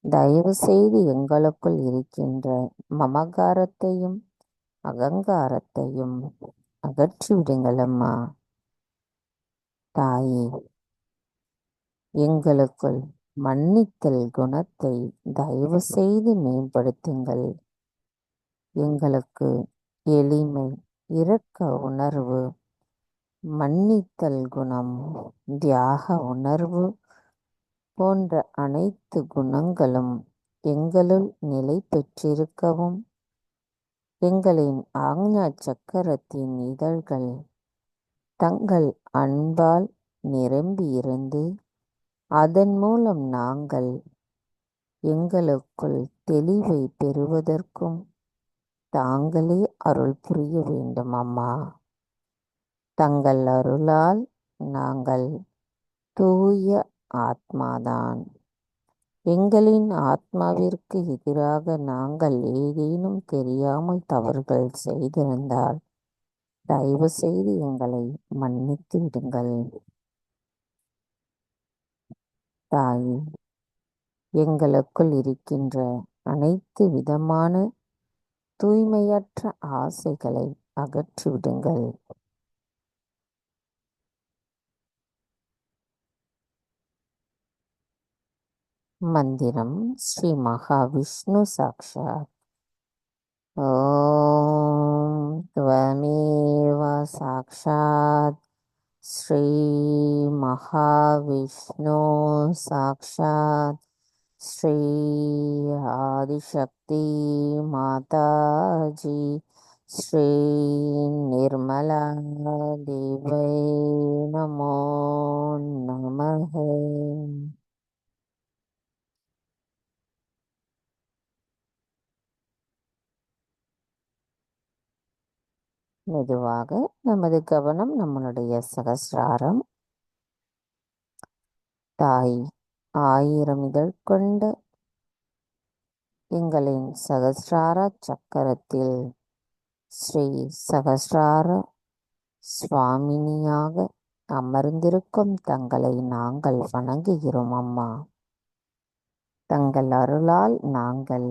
தயவு செய்து எங்களுக்குள் இருக்கின்ற மமகாரத்தையும் அகங்காரத்தையும் அகற்றிவிடுங்கள் அம்மா. தாயே, எங்களுக்குள் மன்னித்தல் குணத்தை தயவு செய்து மேம்படுத்துங்கள். எங்களுக்கு எளிமை, இரக்க உணர்வு, மன்னித்தல் குணம், தியாக உணர்வு போன்ற அனைத்து குணங்களும் எங்களுள் நிலை பெற்றிருக்கவும் எங்களின் ஆக்ஞா சக்கரத்தின் இதழ்கள் தங்கள் அன்பால் நிரம்பியிருந்து அதன் மூலம் நாங்கள் எங்களுக்குள் தெளிவை பெறுவதற்கும் தாங்களே அருள் புரிய வேண்டும் அம்மா. தங்கள் அருளால் நாங்கள் தூய ஆத்மாதான். எங்களின் ஆத்மாவிற்கு எதிராக நாங்கள் ஏதேனும் தெரியாமல் தவறுகள் செய்திருந்தால் தயவு செய்து எங்களை மன்னித்து விடுங்கள். தாயே, எங்களுக்குள் இருக்கின்ற அனைத்து விதமான தூய்மையற்ற ஆசைகளை அகற்றிவிடுங்கள். மந்திரம் ஸ்ரீ மகாவிஷ்ணு சாக்ஷாத். ஓம் त्वमेव சாக்ஷாத் ஸ்ரீ மகாவிஷ்ணு சாக்ஷாத் ஸ்ரீ ஆதிசக்தி மாதாஜி ஸ்ரீ நிர்மலா தேவை நமோ நமஹ. மெதுவாக நமது கவனம் நம்மளுடைய சகஸ்ராரம். தாய், 1000 இதழ் கொண்ட எங்களின் சகஸ்ரார சக்கரத்தில் ஸ்ரீ சகஸ்ரார சுவாமினியாக அமர்ந்திருக்கும் தங்களை நாங்கள் வணங்குகிறோம் அம்மா. தங்கள் அருளால் நாங்கள்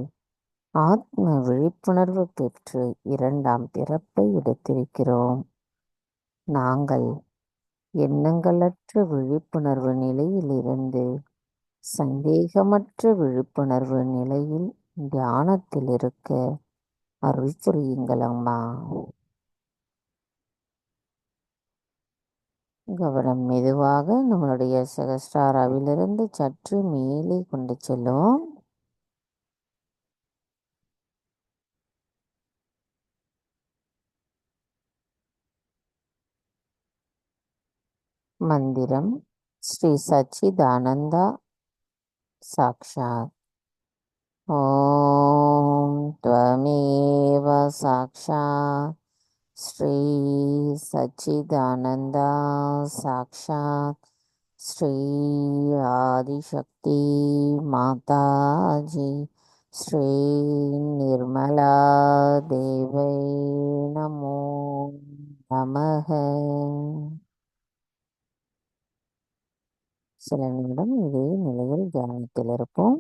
ஆத்ம விழிப்புணர்வு பெற்று இரண்டாம் பிறப்பை எடுத்திருக்கிறோம். நாங்கள் எண்ணங்களற்ற விழிப்புணர்வு நிலையிலிருந்து சந்தேகமற்ற விழிப்புணர்வு நிலையில் தியானத்தில் இருக்க அருள் புரியுங்கள் அம்மா. கவனம் மெதுவாக நம்மளுடைய சகஸ்ராராவிலிருந்து சற்று மேலே கொண்டு செல்லும். மந்திரம் ஸ்ரீ சச்சிதானந்தா சாக்ஷாத். ஓம் த்வமேவ சாக்ஷாத் ஸ்ரீ சச்சிதானந்தா சாக்ஷாத் ஸ்ரீ ஆதிசக்தி மாதாஜி ஸ்ரீ நிர்மலா தேவை நமோ நமக. சில நிமிடம் இதே நிலையில் தியானத்தில் இருப்போம்.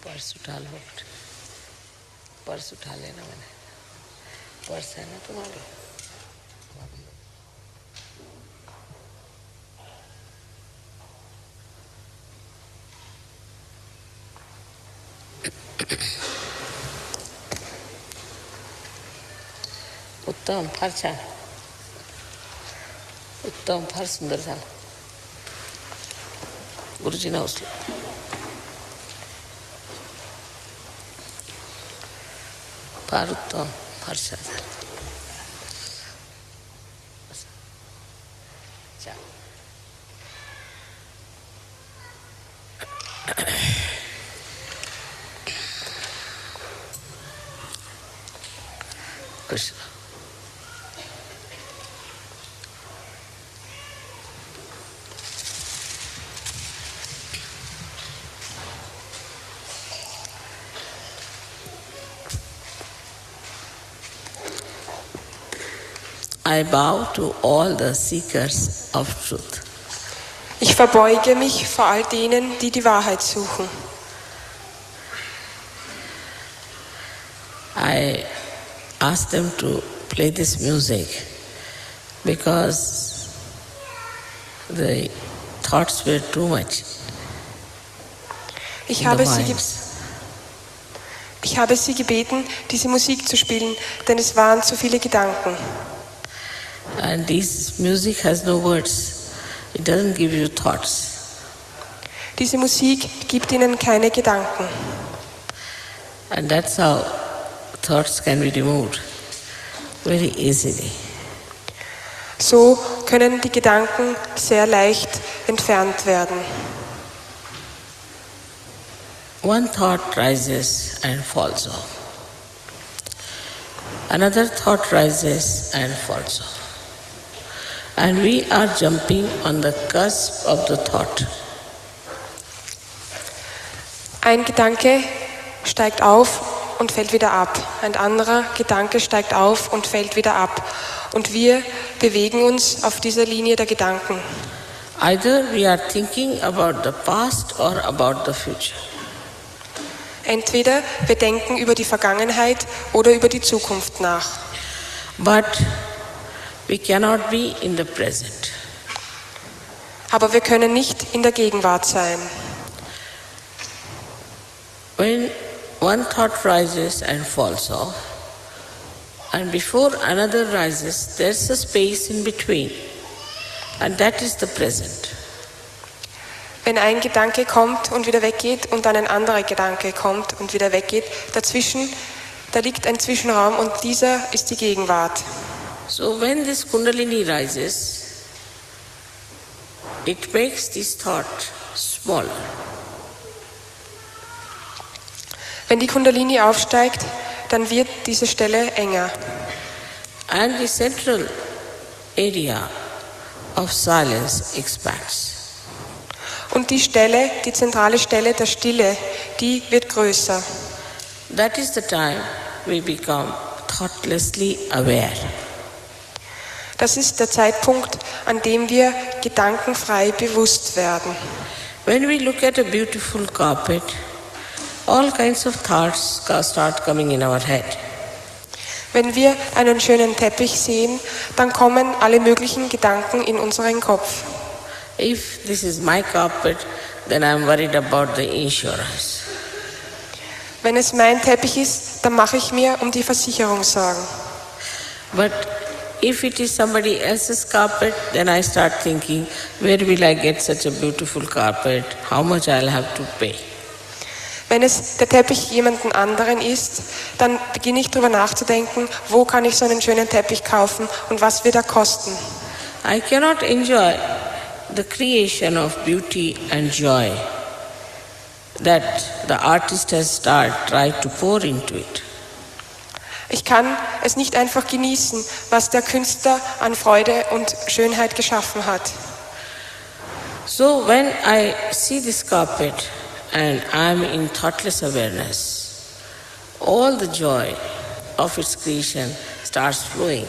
पर्स उठा लो, पर्स उठा लेना। मैंने पर्स है ना तुम्हारे? उत्तम, फार छान, उत्तम, फार सुंदर झालं. गुरुजींना उचल. फार उत्तम, फार छान झालं. Krishna. I bow to all the seekers of truth. Ich verbeuge mich vor all denen, die die Wahrheit suchen. I ask them to play this music because the thoughts were too much Ich in the habe sie gebeten, diese Musik zu spielen, denn es waren zu viele Gedanken. And this music has no words. It doesn't give you thoughts. Diese Musik gibt ihnen keine Gedanken. And that's how thoughts can be removed very easily. So können die Gedanken sehr leicht entfernt werden. One thought rises and falls off. Another thought rises and falls off. And we are jumping on the cusp of the thought. Ein Gedanke steigt auf und fällt wieder ab. Ein anderer Gedanke steigt auf und fällt wieder ab. Und wir bewegen uns auf dieser Linie der Gedanken. Either we are thinking about the past or about the future. Entweder wir denken über die Vergangenheit oder über die Zukunft nach. But we cannot be in the present. Aber wir können nicht in der Gegenwart sein. When one thought rises and falls off, and before another rises, there's a space in between, and that is the present. Wenn ein Gedanke kommt und wieder weggeht und dann ein anderer Gedanke kommt und wieder weggeht, dazwischen, da liegt ein Zwischenraum und dieser ist die Gegenwart. So when this Kundalini rises, it makes this thought smaller. Wenn die Kundalini aufsteigt, dann wird diese Stelle enger. And the central area of silence expands. Und die Stelle, die zentrale Stelle der Stille, die wird größer. That is the time we become thoughtlessly aware. Das ist der Zeitpunkt, an dem wir gedankenfrei bewusst werden. When we look at a beautiful carpet, all kinds of thoughts start coming in our head. Wenn wir einen schönen Teppich sehen, dann kommen alle möglichen Gedanken in unseren Kopf. If this is my carpet, then I am worried about the insurance. Wenn es mein Teppich ist, dann mache ich mir um die Versicherung Sorgen. But if it is somebody else's carpet, then I start thinking, where will I get such a beautiful carpet? How much I'll have to pay? Wenn es der Teppich jemanden anderen ist, dann beginne ich darüber nachzudenken, wo kann ich so einen schönen Teppich kaufen und was wird er kosten. I cannot enjoy the creation of beauty and joy that the artist has tried to pour into it. Ich kann es nicht einfach genießen, was der Künstler an Freude und Schönheit geschaffen hat. So when I see this carpet and I am in thoughtless awareness, all the joy of its creation starts flowing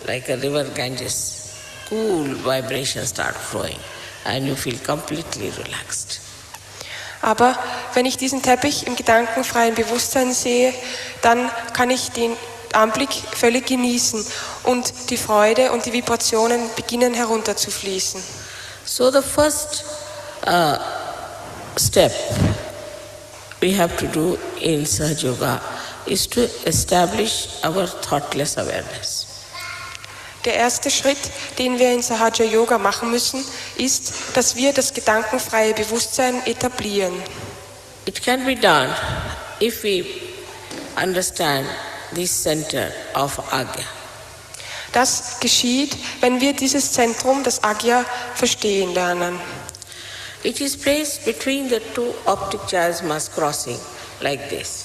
like a river Ganges. Cool vibrations start flowing and you feel completely relaxed. Aber wenn ich diesen Teppich im gedankenfreien Bewusstsein sehe, dann kann ich den Anblick völlig genießen und die Freude und die Vibrationen beginnen herunterzufließen. So the first step we have to do in Sahaja Yoga is to establish our thoughtless awareness. Der erste Schritt, den wir in Sahaja Yoga machen müssen, ist, dass wir das gedankenfreie Bewusstsein etablieren. It can be done if we understand this center of Agya. Das geschieht, wenn wir dieses Zentrum, das Agya, verstehen lernen. It is placed between the two optic chiasmas crossing, like this.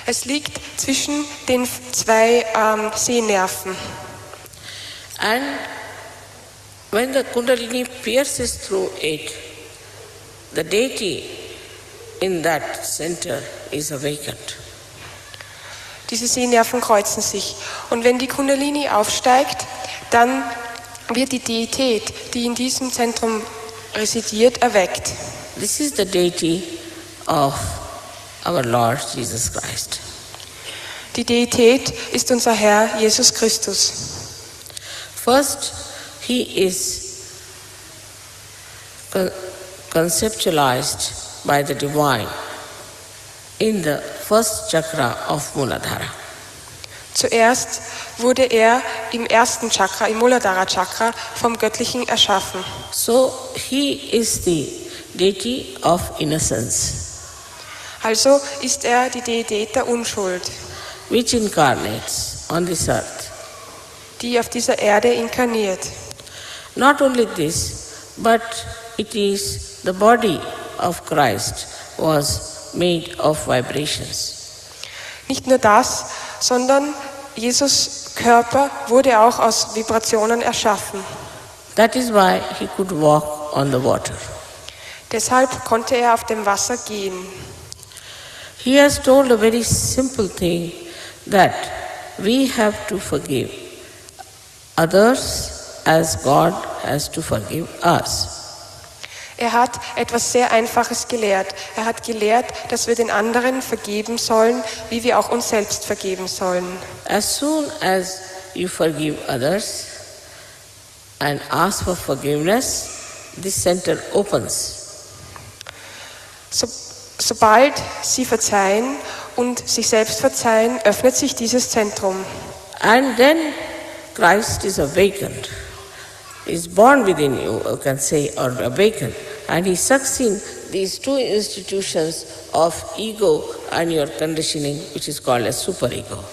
Es liegt zwischen den zwei Sehnerven. And when the Kundalini pierces through it, the deity in that center is awakened. Diese Sehnerven kreuzen sich. Und wenn die Kundalini aufsteigt, dann wird die Deität, die in diesem Zentrum residiert, erweckt. This is the deity of our Lord Jesus Christ. Die Deität ist unser Herr Jesus Christus. First, he is conceptualized by the divine in the first chakra of Muladhara. Zuerst wurde er im ersten Chakra, im Muladhara Chakra, vom Göttlichen erschaffen. So he is the deity of innocence, Also ist er die Deität der Unschuld, which incarnates on this earth. die auf dieser Erde inkarniert. Not only this, but it is the body of Christ was made of vibrations. Nicht nur das, sondern Jesus Körper wurde auch aus Vibrationen erschaffen. That is why he could walk on the water. Deshalb konnte er auf dem Wasser gehen. He has told a very simple thing, that we have to forgive others as God has to forgive us. Er hat etwas sehr Einfaches gelehrt. Er hat gelehrt, dass wir den anderen vergeben sollen, wie wir auch uns selbst vergeben sollen. As soon as you forgive others and ask for forgiveness, this center opens. Sobald sie verzeihen und sich selbst verzeihen, öffnet sich dieses Zentrum. And then Christ is awakened, is born within you, you can say, or awakened. And he sucks in these two institutions of ego and your conditioning, which is called as superego.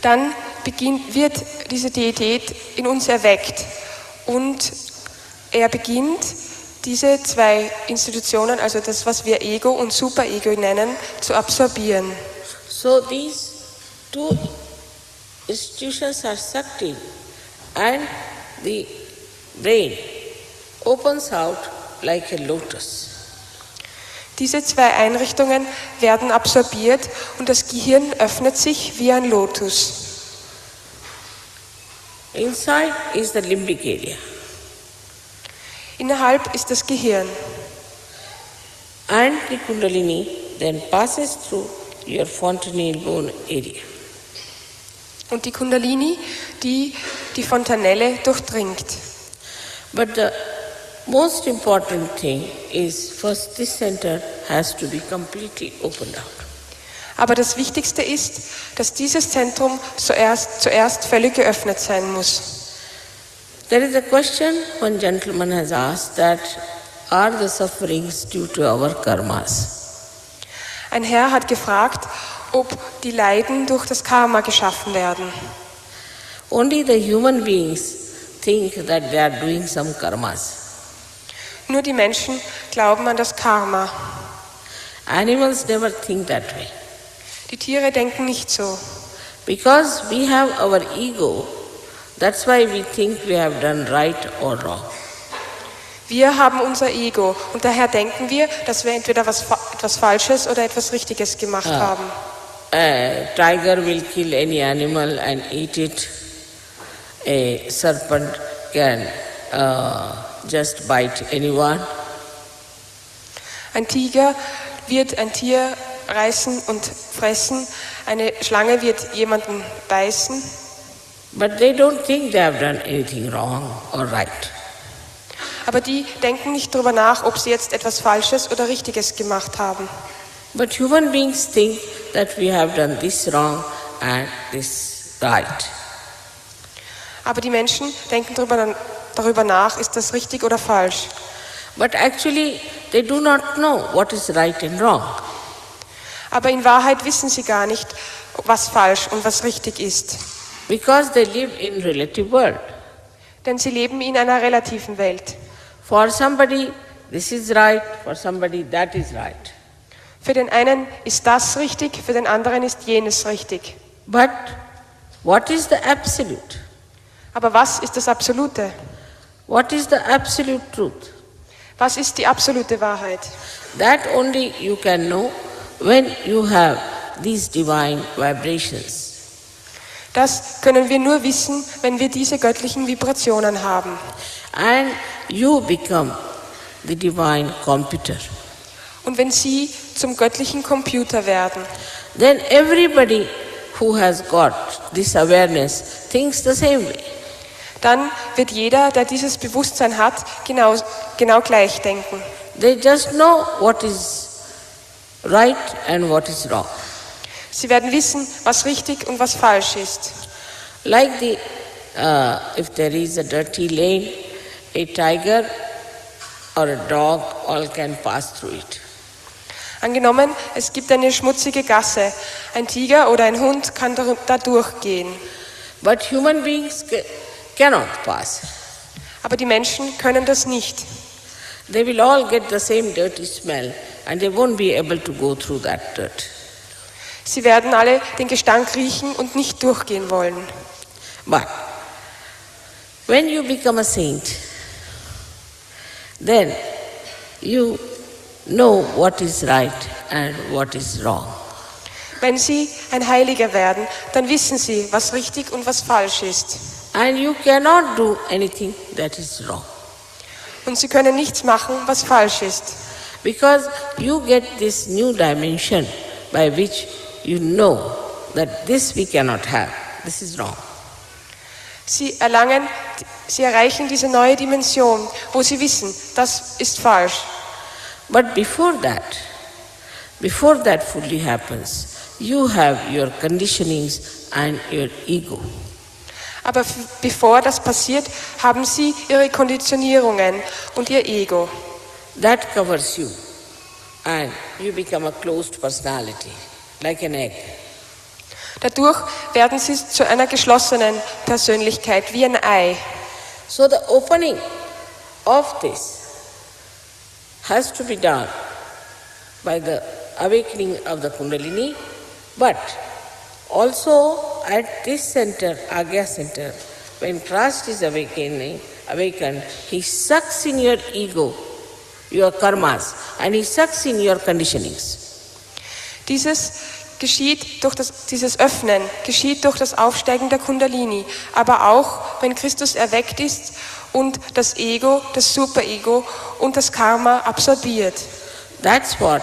Dann wird diese Deität in uns erweckt und er beginnt, diese zwei Institutionen, also das, was wir Ego und Superego nennen, zu absorbieren. So these two institutions are sucked in and the brain opens out like a lotus. Diese zwei Einrichtungen werden absorbiert und das Gehirn öffnet sich wie ein Lotus. Inside is the limbic area. Innerhalb ist das Gehirn. And the Kundalini then passes through your fontanelle bone area. Und die Kundalini, die Fontanelle durchdringt. But the most important thing is, first this center has to be completely opened out. Aber das Wichtigste ist, dass dieses Zentrum zuerst völlig geöffnet sein muss. There is a question one gentleman has asked, that are the sufferings due to our karmas? Ein Herr hat gefragt, ob die Leiden durch das Karma geschaffen werden. Only the human beings think that they are doing some karmas. Nur die Menschen glauben an das Karma. Animals never think that way. Die Tiere denken nicht so. Because we have our ego, that's why we think we have done right or wrong. Wir haben unser Ego und daher denken wir, dass wir entweder etwas Falsches oder etwas Richtiges gemacht haben. A tiger will kill any animal and eat it. A serpent can just bite anyone. Ein Tiger wird ein Tier reißen und fressen, eine Schlange wird jemanden beißen, but they don't think they have done anything wrong or right. aber die denken nicht darüber nach, ob sie jetzt etwas Falsches oder Richtiges gemacht haben. But human beings think that we have done this wrong and this right. Aber die Menschen denken darüber nach, ist das richtig oder falsch. But actually, they do not know what is right and wrong. Aber in Wahrheit wissen sie gar nicht, was falsch und was richtig ist. Because they live in relative world. Denn sie leben in einer relativen Welt. For somebody, this is right. For somebody, that is right. Für den einen ist das richtig, für den anderen ist jenes richtig. But what is the absolute? Aber was ist das Absolute? What is the absolute truth? Was ist die absolute Wahrheit? That only you can know when you have these divine vibrations. Das können wir nur wissen, wenn wir diese göttlichen Vibrationen haben. And you become the divine computer. Und wenn sie zum göttlichen Computer werden, Then everybody who has got this awareness thinks the same way. dann wird jeder, der dieses Bewusstsein hat, genau gleich denken. They just know what is right and what is wrong. Sie werden wissen, was richtig und was falsch ist. Like if there is a dirty lane, a tiger or a dog all can pass through it. Angenommen, es gibt eine schmutzige Gasse. Ein Tiger oder ein Hund kann da durchgehen. But human beings cannot pass. Aber die Menschen können das nicht. They will all get the same dirty smell and they won't be able to go through that dirt. Sie werden alle den Gestank riechen und nicht durchgehen wollen. But when you become a saint, then you know what is right and what is wrong. Wenn sie ein Heiliger werden, dann wissen sie, was richtig und was falsch ist. And you cannot do anything that is wrong. Und sie können nichts machen, was falsch ist. Because you get this new dimension by which you know that this we cannot have, this is wrong. Sie erreichen diese neue Dimension, wo sie wissen, das ist falsch. But before that fully happens, you have your conditionings and your ego. Aber bevor das passiert, haben sie ihre Konditionierungen und ihr Ego. That covers you and you become a closed personality, like an egg. Dadurch werden sie zu einer geschlossenen Persönlichkeit, wie ein Ei. So the opening of this has to be done by the awakening of the Kundalini, but also at this center, Agya center, when Christ is awakened, he sucks in your ego, your karmas, and he sucks in your conditionings. Dieses Öffnen geschieht durch das Aufsteigen der Kundalini, aber auch, wenn Christus erweckt ist und das Ego, das Superego und das Karma absorbiert. That's what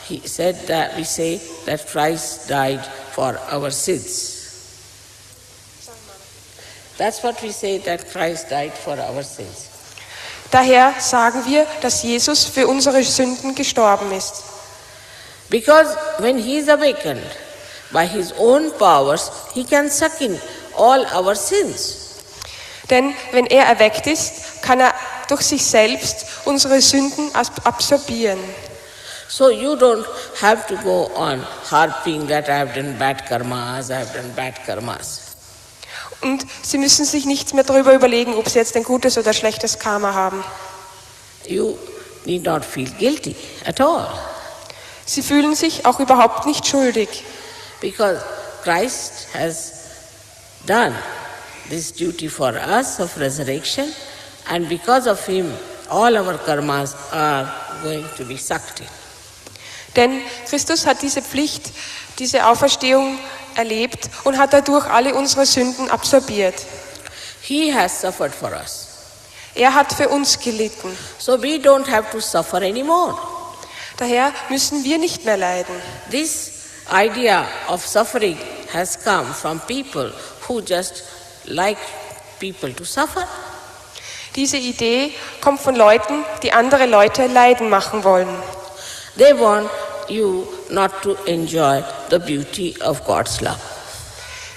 he said, that we say that Christ died for our sins. That's what we say, that Christ died for our sins. Daher sagen wir, dass Jesus für unsere Sünden gestorben ist. Because when he is awakened by his own powers, he can suck in all our sins. Denn wenn er erweckt ist, kann er durch sich selbst unsere Sünden absorbieren. So you don't have to go on harping that I have done bad karmas, Und sie müssen sich nichts mehr darüber überlegen, ob sie jetzt ein gutes oder schlechtes Karma haben. You need not feel guilty at all. Sie fühlen sich auch überhaupt nicht schuldig. Because Christ has done this duty for us of resurrection, and because of him, all our karmas are going to be sucked in. Denn Christus hat diese Pflicht, diese Auferstehung erlebt und hat dadurch alle unsere Sünden absorbiert. He has suffered for us. Er hat für uns gelitten. So we don't have to suffer anymore. Daher müssen wir nicht mehr leiden. This idea of suffering has come from people who just like people to suffer. Diese Idee kommt von Leuten, die andere Leute leiden machen wollen. They want you not to enjoy the beauty of God's love.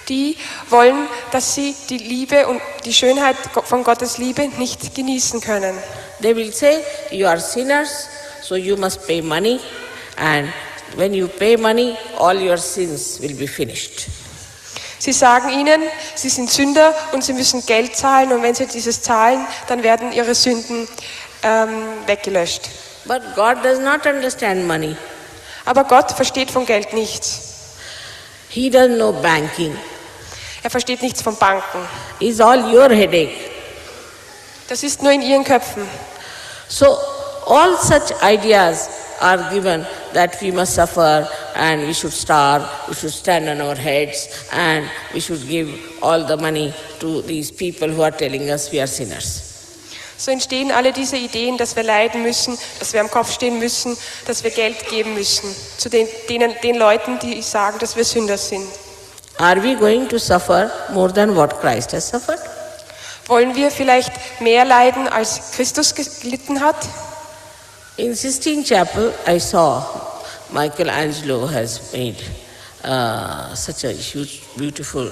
Die wollen, dass sie die Liebe und die Schönheit von Gottes Liebe nicht genießen können. They will say, you are sinners, so you must pay money, and when you pay money, all your sins will be finished. Sie sagen ihnen, sie sind Sünder und sie müssen Geld zahlen und wenn sie dieses zahlen, dann werden ihre Sünden weggelöscht. But God does not understand money. Aber Gott versteht von Geld nichts. He doesn't know banking. Er versteht nichts von Banken. It's all your headache. Das ist nur in ihren Köpfen. So all such ideas are given that we must suffer and we should starve, we should stand on our heads and we should give all the money to these people who are telling us we are sinners. So entstehen alle diese Ideen, dass wir leiden müssen, dass wir am Kopf stehen müssen, dass wir Geld geben müssen zu den Leuten, die sagen, dass wir Sünder sind. Are we going to suffer more than what Christ has suffered? Wollen wir vielleicht mehr leiden, als Christus gelitten hat? In Sistine Chapel, I saw Michelangelo has made such a huge, beautiful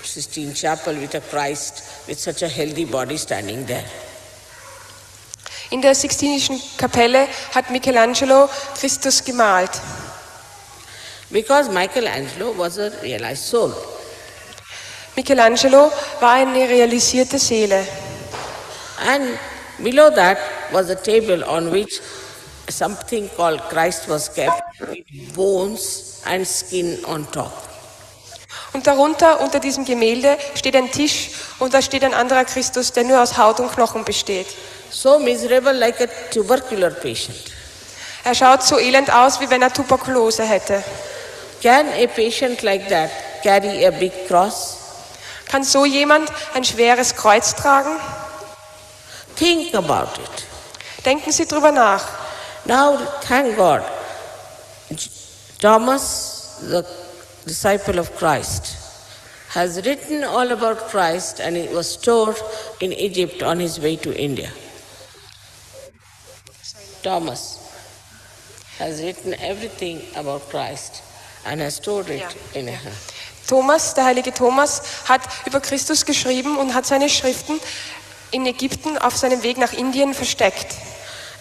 Sistine Chapel with a Christ with such a healthy body standing there. In der Sixtinischen Kapelle hat Michelangelo Christus gemalt. Because Michelangelo was a realized soul. Michelangelo war eine realisierte Seele. And below that was a table on which something called Christ was kept with bones and skin on top. Und darunter, unter diesem Gemälde, steht ein Tisch und da steht ein anderer Christus, der nur aus Haut und Knochen besteht. So miserable like a tubercular patient. Er schaut so elend aus, wie wenn er Tuberkulose hätte. Can a patient like that carry a big cross? Kann so jemand ein schweres Kreuz tragen? Think about it. Denken Sie drüber nach. Now, thank God, Thomas, the disciple of Christ, has written all about Christ and it was stored in Egypt on his way to India. Thomas has written everything about Christ and has stored it in a Thomas, der heilige Thomas, hat über Christus geschrieben und hat seine Schriften in Ägypten auf seinem Weg nach Indien versteckt.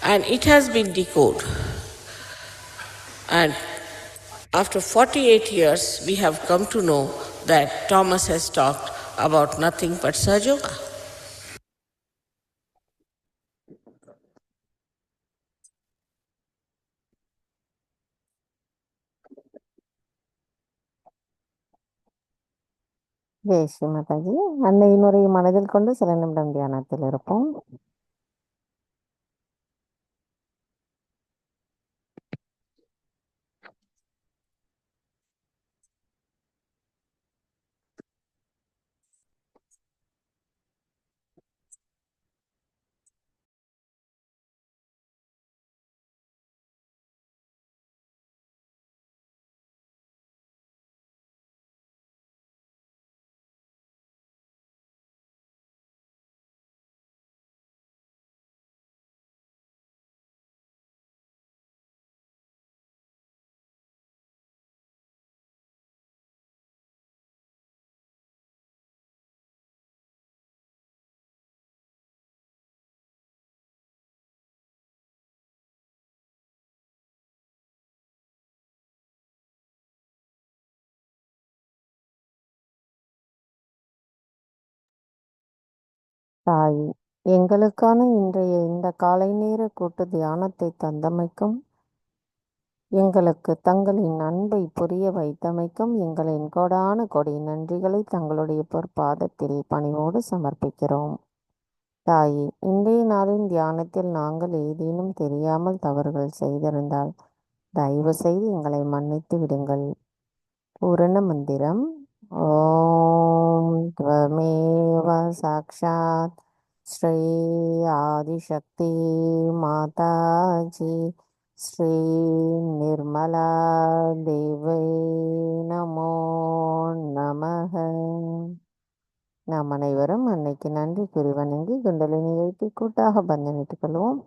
And it has been decoded. And after 48 years, we have come to know that Thomas has talked about nothing but Sahaja Yoga. Jai Sri Mataji. அன்னையின் உரையை மனதில் கொண்டு சில நிமிடம் தியானத்தில் இருப்போம். தாய், எங்களுக்கான இன்றைய இந்த காலை நேர கூட்டு தியானத்தை தந்தமைக்கும், எங்களுக்கு தங்களின் அன்பை புரிய வைத்தமைக்கும் எங்களின் கோடான கொடி நன்றிகளை தங்களுடைய பொற்பாதத்தில் பணிவோடு சமர்ப்பிக்கிறோம். தாயே, இன்றைய நாளின் தியானத்தில் நாங்கள் ஏதேனும் தெரியாமல் தவறுகள் செய்திருந்தால் தயவு செய்து எங்களை மன்னித்து விடுங்கள். பூரண மந்திரம். ஓம் த்வமேவ சாக்ஷாத் ஸ்ரீ ஆதிசக்தி மாதாஜி ஸ்ரீ நிர்மலா தேவை நமோ நமக. நாம் அனைவரும் அன்னைக்கு நன்றி கூறி வணங்கி குண்டலினி எழுப்பி கூட்டாக பந்தனிட்டுக் கொள்வோம்.